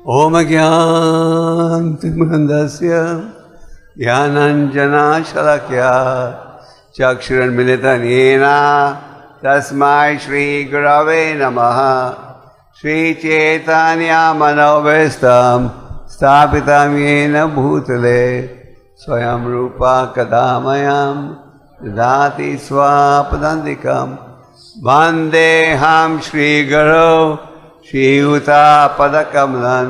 ओम ज्ञानतिमिरन्धस्य ज्ञानाञ्जनशलाकया चक्षुरुन्मिलितं येन तस्मै श्रीगुरवे नमः। श्रीचैतन्यमनोभीष्टं स्थापितं येन भूतले स्वयं रूपा कदा मह्यं ददाति स्वापदान्तिकं। वन्देऽहं श्रीगुरौ श्रीयुतापदकमलं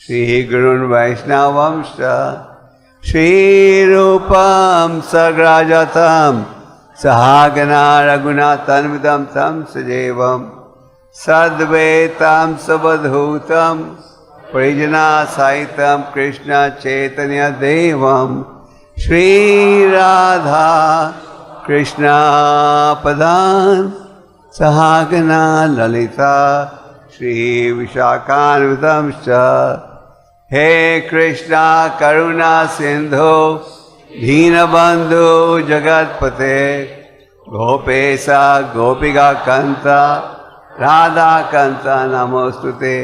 श्रीगुरून् वैष्णवंश्च श्रीरूपं सग्राजतं सहगना रघुनाथान्वितं तं सजीवं सद्वैतं सवधूतं परिजनसहितं कृष्ण चैतन्य देवं श्रीराधा कृष्ण पदान् सहगना ललिता श्री विशाखान्वितं च। हे कृष्णा करुणा सिंधु दीनबंधु जगतपते गोपेशा गोपिका कांता राधा कांता नमोस्तुते।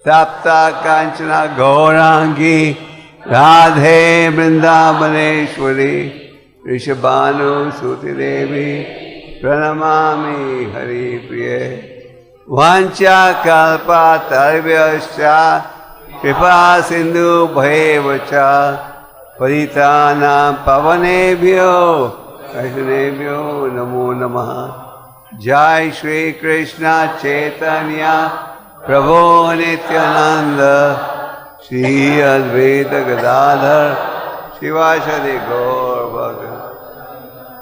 तप्त कांचना गौरांगी राधे वृंदावनेश्वरी ऋषभानुसुते देवी प्रणमामि हरिप्रिये। वाञ्छाकल्पतरुभ्यश्च कृपा सिन्धु भैव च पतितानां पावनेभ्यो वैष्णवेभ्यो नमो नमः। जय श्री कृष्ण चैतन्य प्रभु नित्यानंद श्री अद्वैत गदाधर शिवासादि गौर भक्त।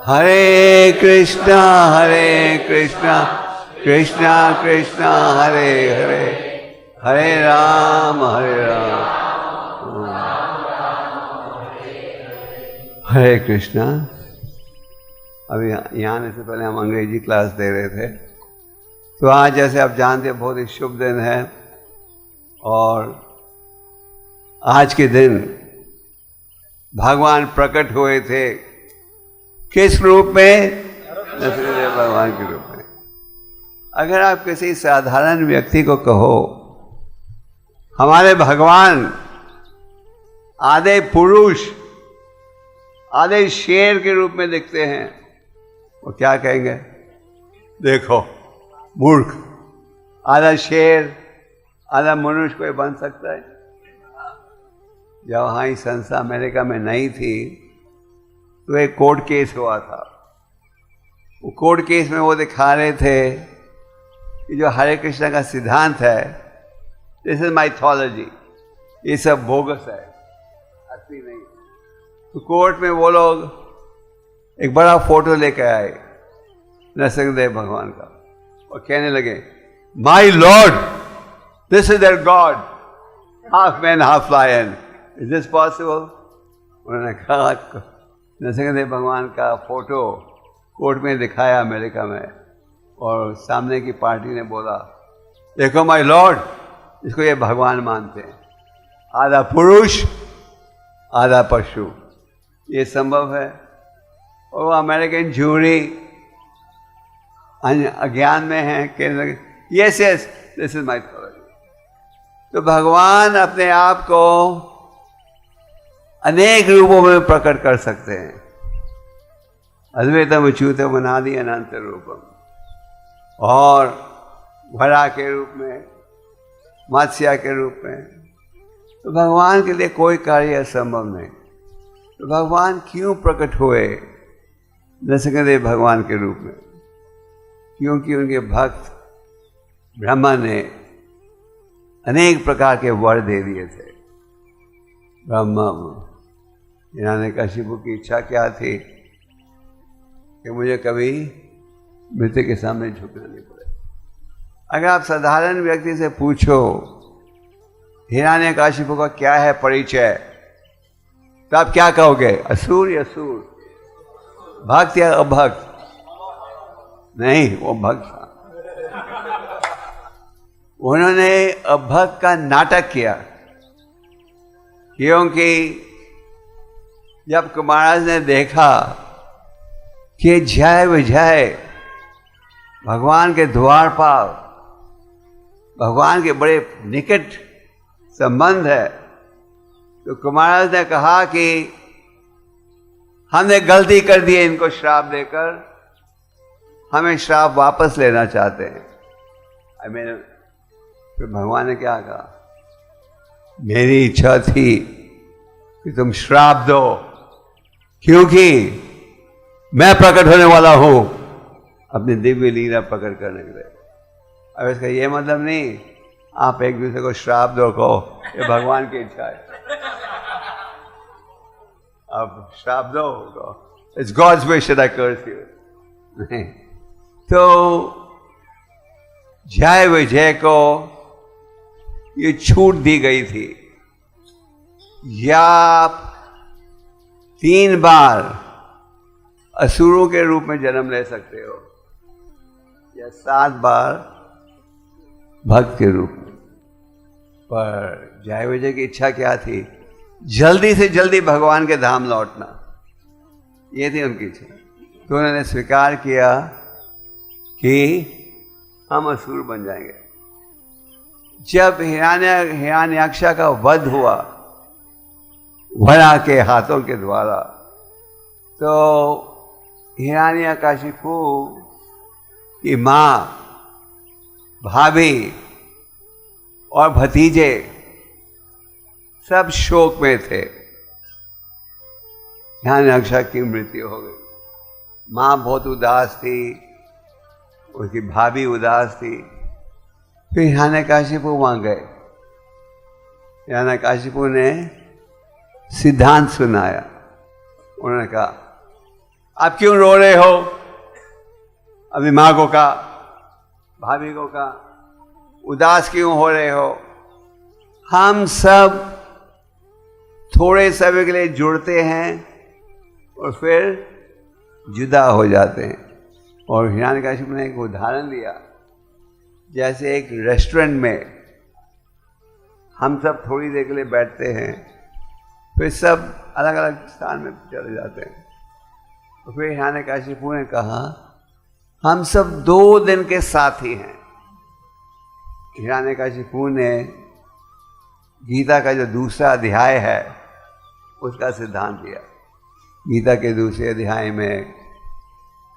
हरे कृष्णा कृष्णा कृष्णा हरे हरे हरे राम हरे कृष्णा। अभी यहाँ आने से पहले हम अंग्रेजी क्लास दे रहे थे। तो आज जैसे आप जानते हैं बहुत ही शुभ दिन है और आज के दिन भगवान प्रकट हुए थे। किस रूप में? नरसिंह भगवान के रूप में। अगर आप किसी साधारण व्यक्ति को कहो हमारे भगवान आधे पुरुष आधे शेर के रूप में दिखते हैं, वो क्या कहेंगे? देखो मूर्ख, आधा शेर आधा मनुष्य कोई बन सकता है? जब वहाँ ही संस्था अमेरिका में नहीं थी तो एक कोर्ट केस हुआ था। वो कोर्ट केस में वो दिखा रहे थे कि जो हरे कृष्ण का सिद्धांत है, दिस इज माइथोलॉजी, ये सब बोगस है, असली नहीं। तो कोर्ट में वो लोग एक बड़ा फोटो लेकर आए नरसिंहदेव भगवान का और कहने लगे, my lord this is there god, half man half lion, is this possible? उन्होंने कहा नरसिंहदेव भगवान का फोटो कोर्ट में दिखाया अमेरिका में और सामने की पार्टी ने बोला, देखो माय लॉर्ड, इसको ये भगवान मानते हैं, आधा पुरुष आधा पशु, ये संभव है? और वो अमेरिकन जूरी अज्ञान में है, कहने लगे yes yes this is mythology. तो भगवान अपने आप को अनेक रूपों में प्रकट कर सकते हैं। अद्वैतम अच्युतम अनादि अनंत रूपम, और घड़ा के रूप में, मत्स्य के रूप में। तो भगवान के लिए कोई कार्य असंभव नहीं। तो भगवान क्यों प्रकट हुए नरसिंहदेव भगवान के रूप में? क्योंकि उनके भक्त ब्रह्मा ने अनेक प्रकार के वर दे दिए थे। ब्रह्मा हिरण्यकशिपु की इच्छा क्या थी कि मुझे कभी मृत्यु के सामने झुकना नहीं पड़े। अगर आप साधारण व्यक्ति से पूछो हिरण्यकशिपु का क्या है परिचय, तो आप क्या कहोगे? असुर या सूर, भक्त या अभक्त? नहीं, वो भक्त था। उन्होंने अभक्त का नाटक किया, क्योंकि जब महाराज ने देखा कि जय विजय भगवान के द्वार पर, भगवान के बड़े निकट संबंध है। तो कुमार ने कहा कि हमने गलती कर दी है इनको श्राप देकर, हमें श्राप वापस लेना चाहते हैं। फिर भगवान ने क्या कहा, मेरी इच्छा थी कि तुम श्राप दो, क्योंकि मैं प्रकट होने वाला हूं अपनी दिव्य लीला प्रकट करने के लिए। अब इसका ये मतलब नहीं आप एक दूसरे को श्राप दो, कहो ये भगवान की इच्छा है, अब श्राप दो, it's god's wish that I curse you. नहीं, तो जय विजय को ये छूट दी गई थी, या 3 बार असुरों के रूप में जन्म ले सकते हो, या 7 बार भक्त के रूप में। पर जय विजय की इच्छा क्या थी, जल्दी से जल्दी भगवान के धाम लौटना, ये थी उनकी इच्छा। तो उन्होंने स्वीकार किया कि हम असुर बन जाएंगे। जब हिरण्याक्ष का वध हुआ वरा के हाथों के द्वारा, तो हिरण्यकशिपु की मां, भाभी और भतीजे सब शोक में थे। हिरण्याक्ष की मृत्यु हो गई। मां बहुत उदास थी, उसकी भाभी उदास थी। फिर हिरण्यकशिपु वहां गए। हिरण्यकशिपु ने सिद्धांत सुनाया। उन्होंने कहा, आप क्यों रो रहे हो? अभी मां को कहा, भाभी को कहा, उदास क्यों हो रहे हो? हम सब थोड़े समय के लिए जुड़ते हैं और फिर जुदा हो जाते हैं। और हिरण्यकशिपु ने एक उदाहरण दिया, जैसे एक रेस्टोरेंट में हम सब थोड़ी देर के लिए बैठते हैं, फिर सब अलग अलग स्थान में चले जाते हैं। तो फिर हिरण्यकशिपु ने कहा, हम सब 2 दिन के साथी हैं। हिरण्यकशिपु ने गीता का जो दूसरा अध्याय है उसका सिद्धांत दिया। गीता के दूसरे अध्याय में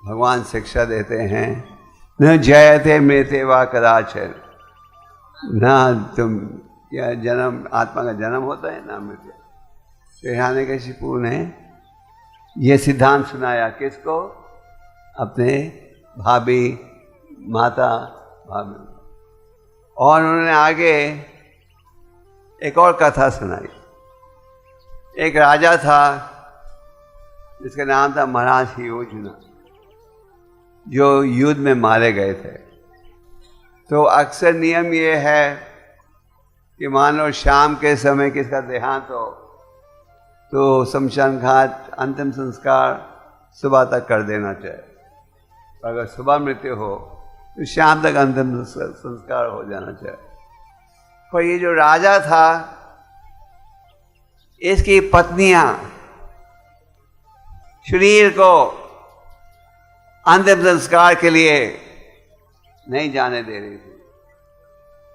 भगवान शिक्षा देते हैं, न जयते मृते वा कदाचन, ना तुम क्या जन्म, आत्मा का जन्म होता है ना मृत्यु। तो हिरण्यकशिपु ने ये सिद्धांत सुनाया, किसको? अपने भाभी, माता, भाभी। और उन्होंने आगे एक और कथा सुनाई। एक राजा था जिसका नाम था महाराज योजना, जो युद्ध में मारे गए थे। तो अक्सर नियम ये है कि मान लो शाम के समय किसका देहांत हो तो शमशान घाट अंतिम संस्कार सुबह तक कर देना चाहिए। अगर सुबह मृत्यु हो तो शाम तक अंतिम संस्कार हो जाना चाहिए। पर ये जो राजा था, इसकी पत्नियां शरीर को अंतिम संस्कार के लिए नहीं जाने दे रही थी।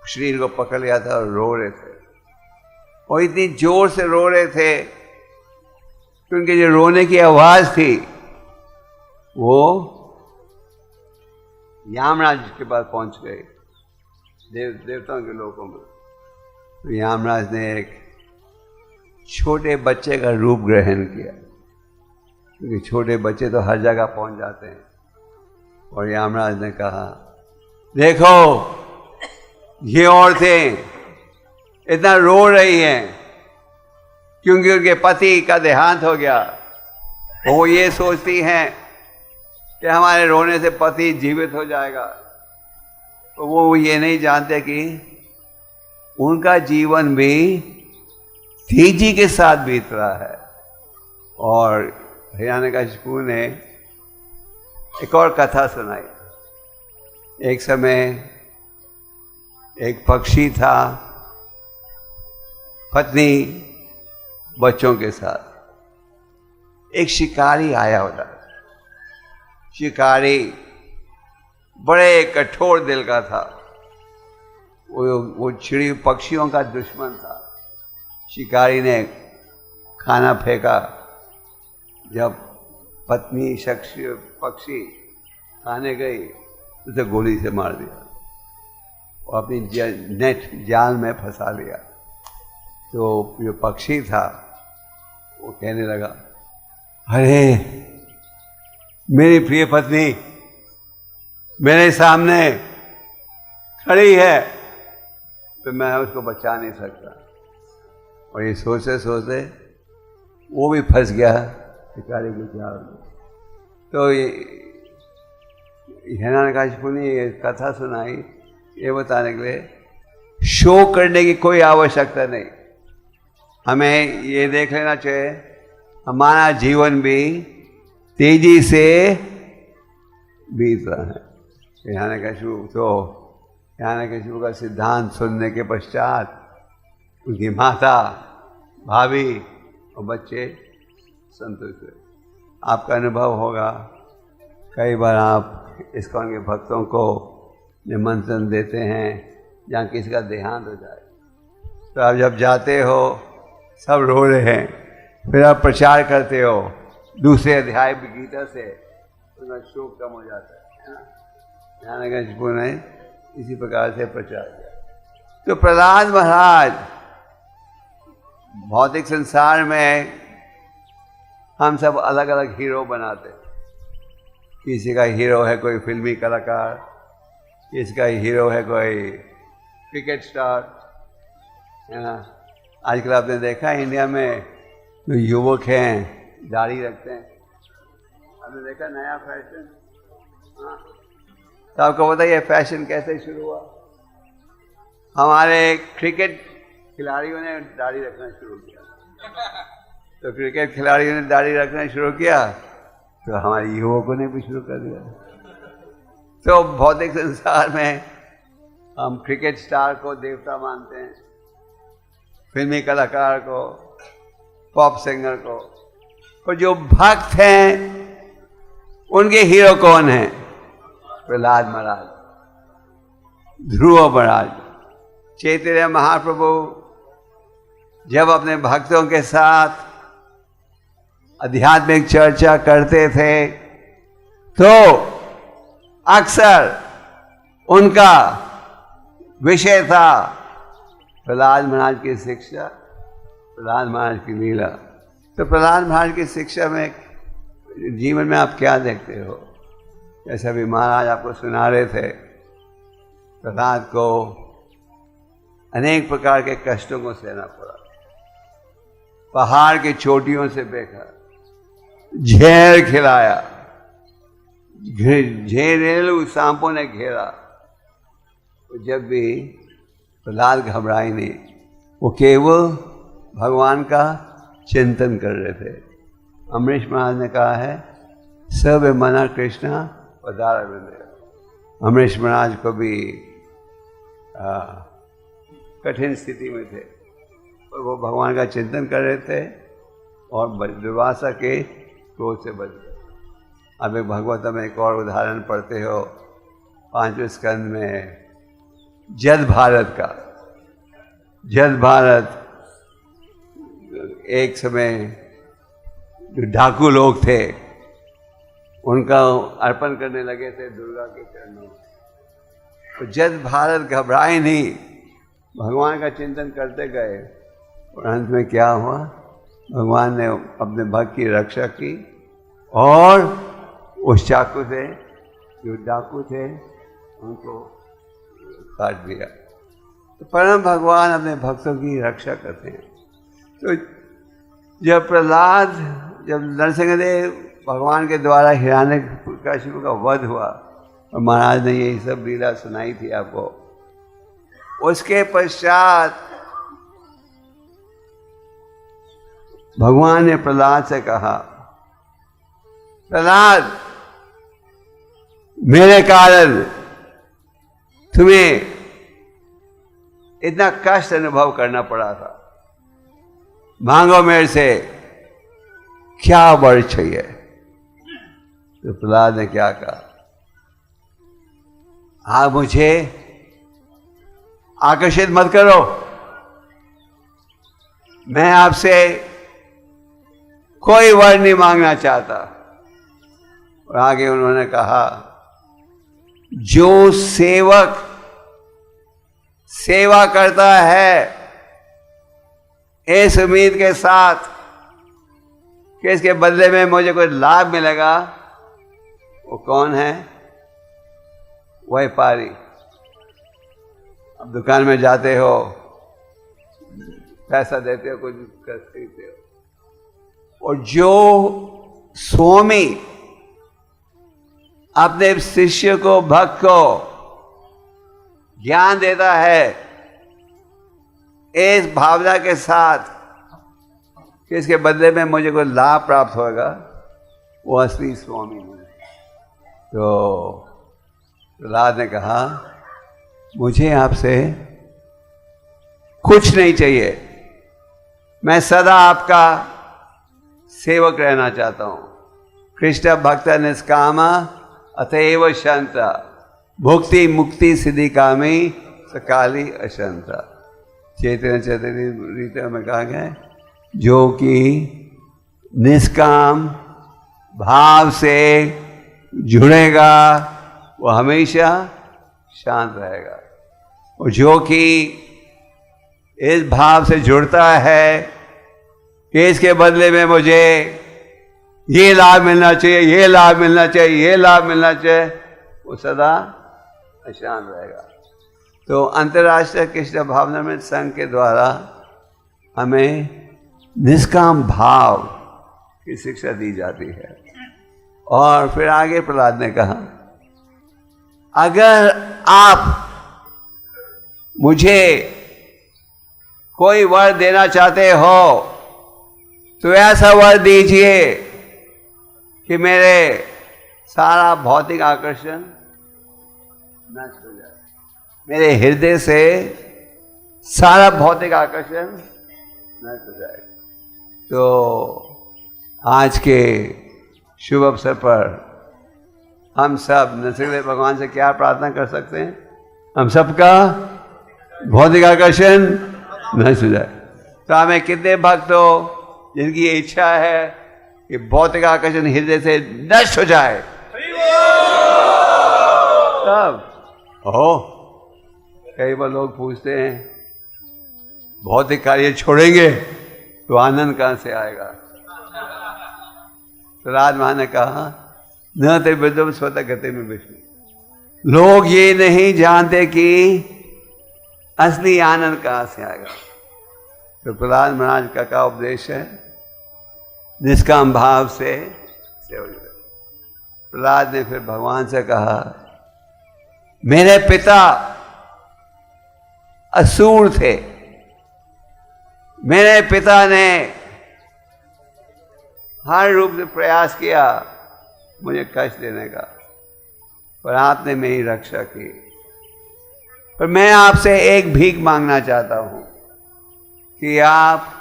शरीर को पकड़ लिया था और रो रहे थे, और इतनी जोर से रो रहे थे कि उनकी जो रोने की आवाज थी वो यमराज के पास पहुंच गए, देवताओं के लोकों में। तो यमराज ने एक छोटे बच्चे का रूप ग्रहण किया, क्योंकि छोटे बच्चे तो हर जगह पहुंच जाते हैं। और यमराज ने कहा, देखो ये औरतें इतना रो रही हैं क्योंकि उनके पति का देहांत हो गया। वो ये सोचती हैं कि हमारे रोने से पति जीवित हो जाएगा। तो वो ये नहीं जानते कि उनका जीवन भी तेजी के साथ बीत रहा है। और हिरण्यकशिपु ने एक और कथा सुनाई। एक समय एक पक्षी था, पत्नी बच्चों के साथ। एक शिकारी आया होता। शिकारी बड़े कठोर दिल का था। वो चिड़ी पक्षियों का दुश्मन था। शिकारी ने खाना फेंका, जब पत्नी पक्षी खाने गई तो उसे गोली से मार दिया और अपनी नेट जाल में फंसा लिया। तो जो पक्षी था वो कहने लगा, अरे मेरी प्रिय पत्नी मेरे सामने खड़ी है, तो मैं उसको बचा नहीं सकता। और ये सोचते सोचते वो भी फंस गया शिकारी के जाल में। तो ये हिरण्यकशिपु ने ये कथा सुनाई ये बताने के लिए शो करने की कोई आवश्यकता नहीं। हमें ये देख लेना चाहिए हमारा जीवन भी तेजी से बीत रहा है। हिरण्यकशिपु का सिद्धांत सुनने के पश्चात उनकी माता, भाभी और बच्चे संतुष्ट हुए। आपका अनुभव होगा, कई बार आप इस्कॉन के भक्तों को निमंत्रण देते हैं जहाँ किसी का देहांत हो जाए, तो आप जब जाते हो सब रो रहे हैं, फिर आप प्रचार करते हो दूसरे अध्याय गीता से, उनका शोक कम हो जाता है ना। हिरण्यकशिपु ने इसी प्रकार से प्रचार किया। तो प्रहलाद महाराज भौतिक संसार में हम सब अलग अलग हीरो बनाते हैं। किसी का हीरो है कोई फिल्मी कलाकार, किसी का हीरो है कोई क्रिकेट स्टार, है ना। आजकल आपने देखा है इंडिया में जो युवक हैं दाढ़ी रखते हैं, आपने देखा नया फैशन। हाँ, तो आपको बताइए फैशन कैसे शुरू हुआ? हमारे क्रिकेट खिलाड़ियों ने दाढ़ी रखना शुरू किया। तो क्रिकेट खिलाड़ियों ने दाढ़ी रखना शुरू किया तो हमारे युवकों ने भी शुरू कर दिया। तो भौतिक संसार में हम क्रिकेट स्टार को देवता मानते हैं, फिल्मी कलाकार को, पॉप सिंगर को, और जो भक्त हैं उनके हीरो कौन हैं? प्रहलाद महाराज, ध्रुव महाराज। चैतन्य महाप्रभु जब अपने भक्तों के साथ आध्यात्मिक चर्चा करते थे तो अक्सर उनका विषय था प्रहलाद महाराज की शिक्षा, प्रहलाद महाराज की लीला। तो प्रहलाद महाराज की शिक्षा में जीवन में आप क्या देखते हो? जैसे भी महाराज आपको सुना रहे थे, प्रहलाद को अनेक प्रकार के कष्टों को सहना पड़ा, पहाड़ की चोटियों से फेंका, झेर खिलाया, झेरेलू सांपों ने घेरा। तो जब भी प्रहलाद घबराई नहीं, वो केवल भगवान का चिंतन कर रहे थे। अमरीश महाराज ने कहा है सब मना कृष्णा पधारा वृंदे। अमरीश महाराज को भी कठिन स्थिति में थे और वो भगवान का चिंतन कर रहे थे और दुर्वासा के क्रोध से बच गए। अब एक भगवत में एक और उदाहरण पढ़ते हो 5वें स्कंद में जद भारत का। जद भारत एक समय जो डाकू लोग थे उनका अर्पण करने लगे थे दुर्गा के चरणों में। तो जद भारत घबराए नहीं, भगवान का चिंतन करते गए और अंत में क्या हुआ? भगवान ने अपने भक्त की रक्षा की और उस चाकू से जो डाकू थे उनको काट दिया। तो परम भगवान अपने भक्तों की रक्षा करते हैं। तो जब प्रहलाद, जब नरसिंहदेव भगवान के द्वारा हिरण्यकशिपु का वध हुआ और महाराज ने यही सब लीला सुनाई थी आपको, उसके पश्चात भगवान ने प्रहलाद से कहा, प्रहलाद मेरे कारण तुम्हें इतना कष्ट अनुभव करना पड़ा था, मांगो मेरे से क्या वर चाहिए। तो प्रहलाद ने क्या कहा? आप मुझे आकर्षित मत करो। मैं आपसे कोई वर नहीं मांगना चाहता। और आगे उन्होंने कहा, जो सेवक सेवा करता है इस उम्मीद के साथ कि इसके बदले में मुझे कोई लाभ मिलेगा, वो कौन है? व्यापारी। अब दुकान में जाते हो, पैसा देते हो, कुछ खरीदते हो, और जो स्वामी अपने शिष्य को, भक्त को ज्ञान देता है इस भावना के साथ कि इसके बदले में मुझे कोई लाभ प्राप्त होगा, वो असली स्वामी है। तो प्रहलाद ने कहा, मुझे आपसे कुछ नहीं चाहिए, मैं सदा आपका सेवक रहना चाहता हूं। कृष्ण भक्त निष्कामा अतएव शांता, भुक्ति मुक्ति सिद्धि कामी सकाली अशांता। चैतन्य चैतन्य में कहा गया, जो कि निष्काम भाव से जुड़ेगा वो हमेशा शांत रहेगा, और जो कि इस भाव से जुड़ता है कि इसके बदले में मुझे ये लाभ मिलना चाहिए, ये लाभ मिलना चाहिए, ये लाभ मिलना चाहिए, वो सदा अशांत रहेगा। तो अंतर्राष्ट्रीय कृष्ण भावनामृत संघ के द्वारा हमें निष्काम भाव की शिक्षा दी जाती है। और फिर आगे प्रहलाद ने कहा, अगर आप मुझे कोई वर देना चाहते हो तो ऐसा वर दीजिए कि मेरे सारा भौतिक आकर्षण नष्ट हो जाए, मेरे हृदय से सारा भौतिक आकर्षण नष्ट हो जाए। तो आज के शुभ अवसर पर हम सब नरसिंह भगवान से क्या प्रार्थना कर सकते हैं? हम सबका भौतिक आकर्षण नष्ट हो जाए। तो हमें कितने भक्त हो जिनकी ये इच्छा है कि भौतिक आकर्षण हृदय से नष्ट हो जाए? तब कई बार लोग पूछते हैं, भौतिक कार्य छोड़ेंगे तो आनंद कहां से आएगा? तो राजमहान ने कहा, न ते विद्वम स्वतः गति में विष्णु। लोग ये नहीं जानते कि असली आनंद कहां से आएगा। तो प्रहलाद महाराज का क्या उपदेश है? निष्काम भाव से प्रहलाद ने फिर भगवान से कहा, मेरे पिता असुर थे, मेरे पिता ने हर रूप से प्रयास किया मुझे कष्ट देने का, पर आपने मेरी रक्षा की। पर मैं आपसे एक भीख मांगना चाहता हूं कि आप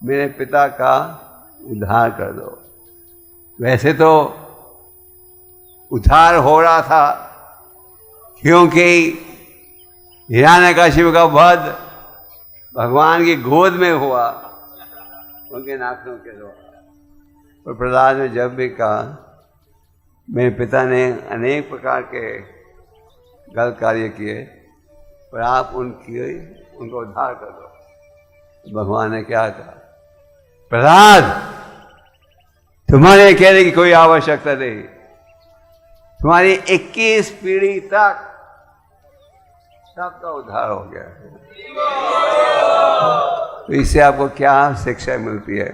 मेरे पिता का उद्धार कर दो। वैसे तो उद्धार हो रहा था, क्योंकि हिरण्यकशिपु का वध भगवान की गोद में हुआ, उनके नाखूनों के द्वारा। और प्रहलाद ने जब भी कहा, मेरे पिता ने अनेक प्रकार के गलत कार्य किए, पर आप उनको उद्धार कर दो। तो भगवान ने क्या कहा, प्रहलाद तुम्हारे कहने की कोई आवश्यकता नहीं, तुम्हारी 21 पीढ़ी तक सबका उद्धार हो गया। तो इससे आपको क्या शिक्षा मिलती है?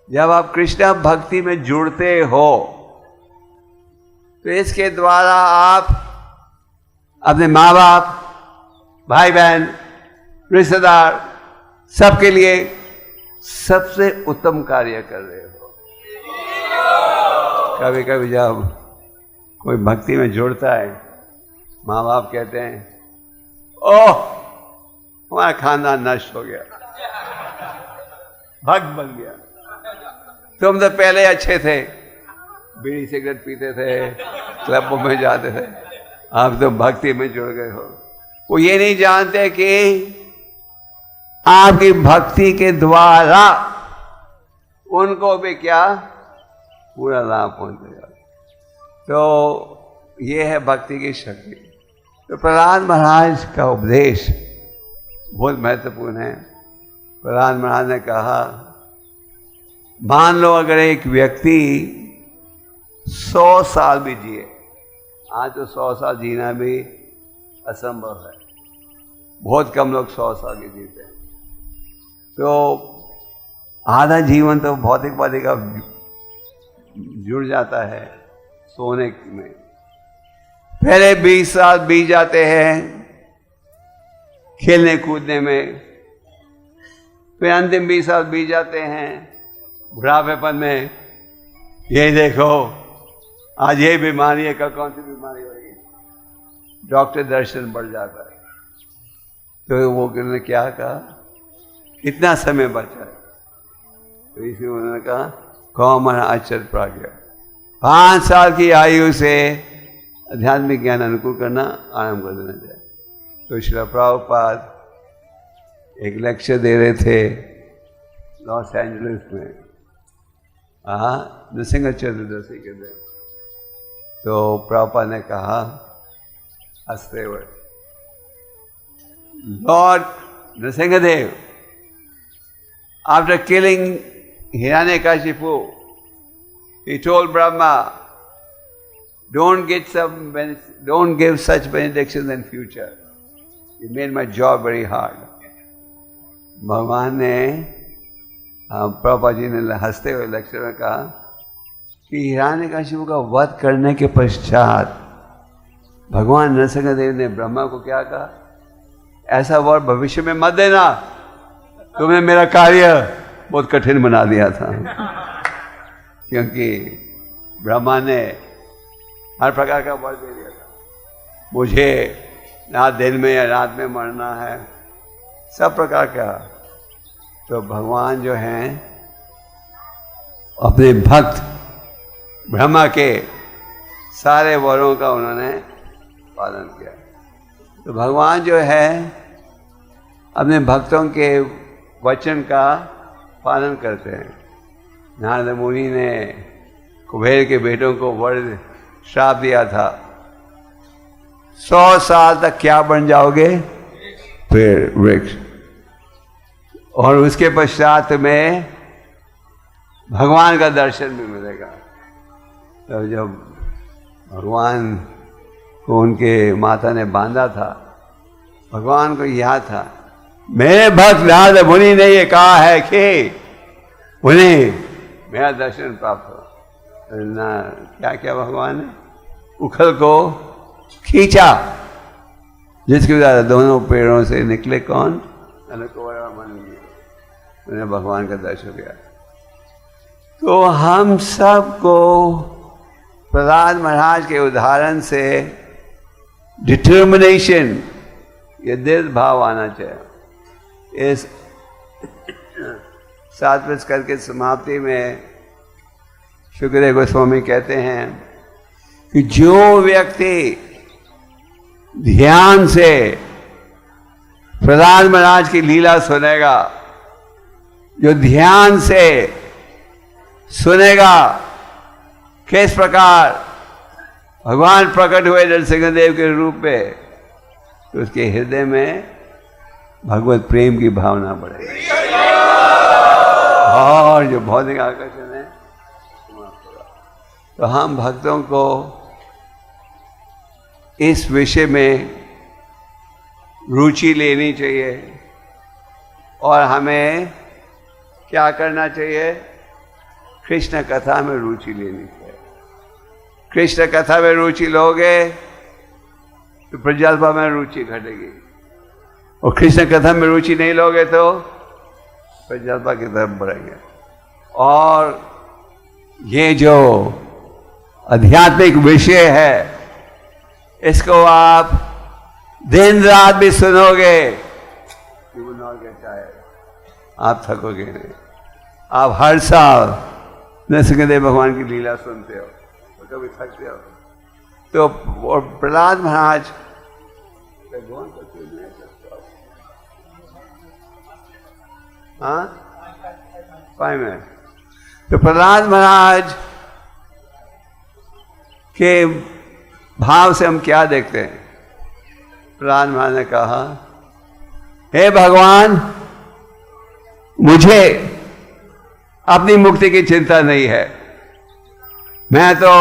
जब आप कृष्ण भक्ति में जुड़ते हो तो इसके द्वारा आप अपने माँ बाप, भाई बहन, रिश्तेदार, सबके लिए सबसे उत्तम कार्य कर रहे हो। कभी कभी जब कोई भक्ति में जुड़ता है, माँ बाप कहते हैं, ओह हमारा खानदान नष्ट हो गया, भक्त बन गया, तुम तो पहले अच्छे थे, बीड़ी सिगरेट पीते थे, क्लबों में जाते थे, आप तो भक्ति में जुड़ गए हो। वो ये नहीं जानते कि आपकी भक्ति के द्वारा उनको भी क्या पूरा लाभ पहुंचेगा। तो ये है भक्ति की शक्ति। तो प्रहलाद महाराज का उपदेश बहुत महत्वपूर्ण है। प्रहलाद महाराज ने कहा, मान लो अगर एक व्यक्ति 100 साल भी जिए, आज तो 100 साल जीना भी असंभव है, बहुत कम लोग 100 साल के जीते हैं। तो आधा जीवन तो भौतिकवादी का जुड़ जाता है सोने में। पहले 20 साल बीत जाते हैं खेलने कूदने में, फिर अंतिम 20 साल बीत जाते हैं बुढ़ापेपन में। ये देखो आज ये बीमारी है, कल कौन सी बीमारी होगी, डॉक्टर दर्शन बढ़ जाता है। तो वो उन्होंने क्या कहा, कितना समय बचा है, तो इसलिए उन्होंने कहा कौमन अचर प्राज्ञा, 5 साल की आयु से आध्यात्मिक ज्ञान अनुकूल करना आरंभ कर देना चाहिए। तो श्रील प्रभुपाद एक लेक्चर दे रहे थे लॉस एंजलिस में, नृसिंह चतुर्दशी के दिन। तो प्रभुपाद ने कहा हंसते हुए, Lord Nrisimhadeva, after killing Hiranyakashipu, he told Brahma, don't give such benedictions in future. It made my job very hard. भगवान ने प्रभुपाद जी ने हंसते हुए लेक्चर में कहा कि हिरण्यकशिपु का वध करने के पश्चात भगवान नरसिंहदेव ने ब्रह्मा को क्या कहा, ऐसा वर भविष्य में मत देना, तुमने मेरा कार्य बहुत कठिन बना दिया था। क्योंकि ब्रह्मा ने हर प्रकार का वर दे दिया था, मुझे ना दिन में या रात में मरना है, सब प्रकार का। तो भगवान जो हैं अपने भक्त ब्रह्मा के सारे वरों का उन्होंने पालन किया। तो भगवान जो है अपने भक्तों के वचन का पालन करते हैं। नारद मुनि ने कुबेर के बेटों को वर श्राप दिया था, 100 साल तक क्या बन जाओगे, पेड़ वृक्ष, और उसके पश्चात में भगवान का दर्शन भी मिलेगा। तो जब भगवान को उनके माता ने बांधा था, भगवान को याद था, मेरे भक्त नारद मुनि ने ये कहा है कि उन्हें मेरा दर्शन प्राप्त हो। ना क्या क्या भगवान ने उखल को खींचा, जिसके द्वारा दोनों पेड़ों से निकले कौन, उन्हें भगवान का दर्शन किया। तो हम सबको प्रहलाद महाराज के उदाहरण से डिटर्मिनेशन, ये दृढ़ भाव आना चाहिए। इस 7 स्कंद के समाप्ति में शुक्रदेव गोस्वामी कहते हैं कि जो व्यक्ति ध्यान से प्रहलाद महाराज की लीला सुनेगा, जो ध्यान से सुनेगा किस प्रकार भगवान प्रकट हुए नरसिंहदेव के रूप में, तो उसके हृदय में भगवत प्रेम की भावना बढ़ेगी और जो भौतिक आकर्षण है। तो हम भक्तों को इस विषय में रुचि लेनी चाहिए और हमें क्या करना चाहिए, कृष्ण कथा में रुचि लेनी चाहिए। कृष्ण कथा में रुचि लोगे तो प्रज्वल्पा में रुचि घटेगी, और कृष्ण कथा में रुचि नहीं लोगे तो प्रज्वल्पा की तरफ बढ़ेंगे। और ये जो आध्यात्मिक विषय है, इसको आप दिन रात भी सुनोगे, आप थकोगे नहीं। आप हर साल नरसिंहदेव भगवान की लीला सुनते हो तो कभी थकते हो। तो और प्रहलाद महाराज भगवान हाँ 5 मिनट। तो प्रहलाद महाराज के भाव से हम क्या देखते हैं? प्रहलाद महाराज ने कहा, हे भगवान, मुझे अपनी मुक्ति की चिंता नहीं है, मैं तो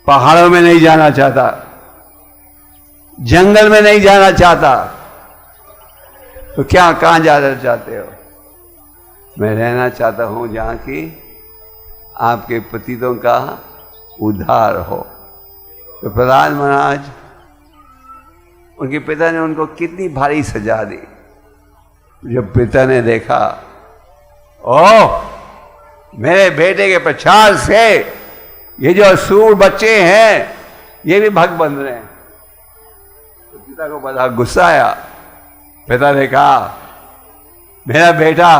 पहाड़ों में नहीं जाना चाहता, जंगल में नहीं जाना चाहता, तो क्या कहां जाना चाहते हो? मैं रहना चाहता हूं जहां की आपके पतितों का उद्धार हो। तो प्रहलाद महाराज, उनके पिता ने उनको कितनी भारी सजा दी। जब पिता ने देखा, ओह, मेरे बेटे के प्रचार से ये जो असुर बच्चे हैं ये भी भक्त बन रहे हैं, तो पिता को बड़ा गुस्सा आया। पिता ने कहा, मेरा बेटा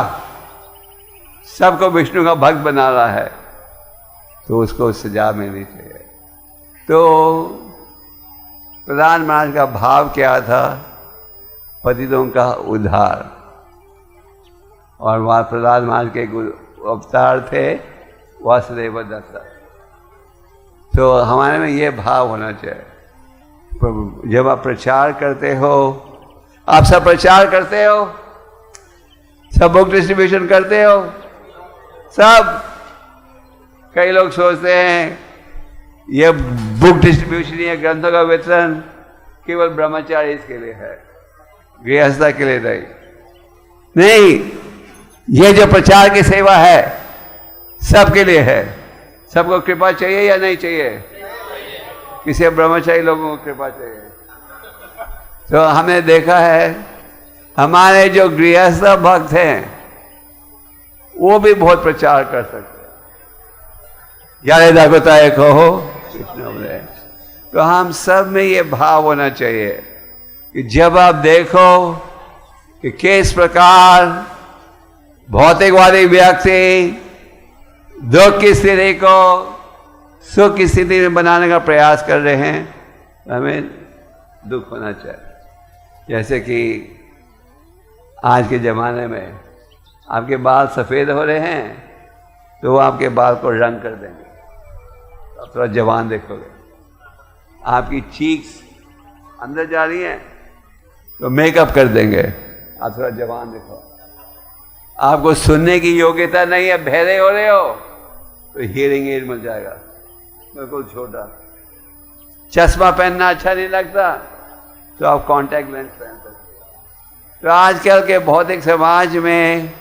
सबको विष्णु का भक्त बना रहा है, तो उसको सजा मिलनी चाहिए। तो प्रहलाद महाराज का भाव क्या था? पतितों का उद्धार। और वहाँ प्रहलाद महाराज के अवतार थे वासुदेव दत्ता। तो हमारे में ये भाव होना चाहिए। जब आप प्रचार करते हो, आप सब प्रचार करते हो, सब बुक डिस्ट्रीब्यूशन करते हो, सब। कई लोग सोचते हैं ये बुक डिस्ट्रीब्यूशन या ग्रंथों का वितरण केवल ब्रह्मचारी के लिए है, गृहस्था के लिए नहीं। ये जो प्रचार की सेवा है सबके लिए है। सबको कृपा चाहिए या नहीं चाहिए? किसी ब्रह्मचारी लोगों को कृपा चाहिए। तो हमने देखा है हमारे जो गृहस्थ भक्त हैं वो भी बहुत प्रचार कर सकते हैं। यारे दागोताए कहो कृष्ण बोले। तो हम सब में ये भाव होना चाहिए कि जब आप देखो कि किस प्रकार भौतिकवादी व्यक्ति दुख की स्थिति को सुख की स्थिति में बनाने का प्रयास कर रहे हैं, हमें दुख होना चाहिए। जैसे कि आज के ज़माने में आपके बाल सफ़ेद हो रहे हैं तो वो आपके बाल को रंग कर देंगे, आप थोड़ा जवान देखोगे। आपकी चीक्स अंदर जा रही हैं तो मेकअप कर देंगे, आप थोड़ा जवान देखो। आपको सुनने की योग्यता नहीं है, बहरे हो रहे हो, तो हियरिंग एड मिल जाएगा, बिल्कुल छोटा। चश्मा पहनना अच्छा नहीं लगता तो आप कॉन्टैक्ट लेंस पहन सकते। तो आजकल के भौतिक समाज में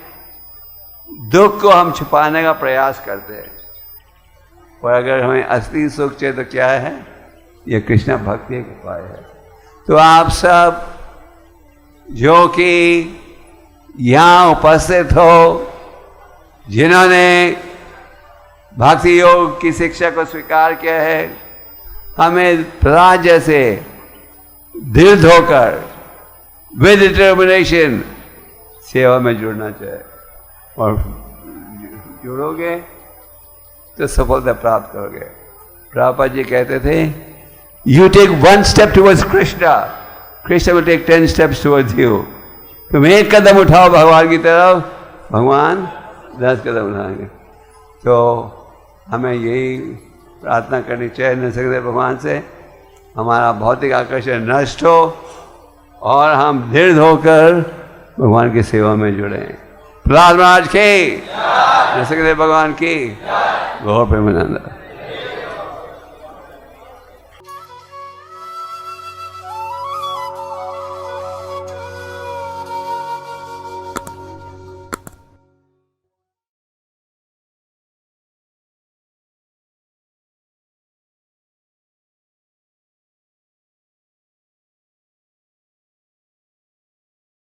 दुख को हम छुपाने का प्रयास करते हैं, और अगर हमें असली सुख चाहिए तो क्या है? ये कृष्ण भक्ति का उपाय है। तो आप सब जो कि यहाँ उपस्थित हो, जिन्होंने भक्ति योग की शिक्षा को स्वीकार किया है, हमें प्रहलाद जैसे दृढ़ होकर विद डिटर्मिनेशन सेवा में जुड़ना चाहिए। और जुड़ोगे तो सफलता प्राप्त करोगे। प्रभुपाद जी कहते थे, you take 1 step towards Krishna, Krishna will take 10 steps towards you. तुम एक कदम उठाओ भगवान की तरफ, भगवान 10 कदम उठाएंगे। तो हमें यही प्रार्थना करनी चाहिए निसर्ग भगवान से, हमारा भौतिक आकर्षण नष्ट हो और हम दृढ़ होकर भगवान की सेवा में जुड़े। प्रहलाद महाराज की, निसर्ग भगवान की, गौर प्रेमानंद।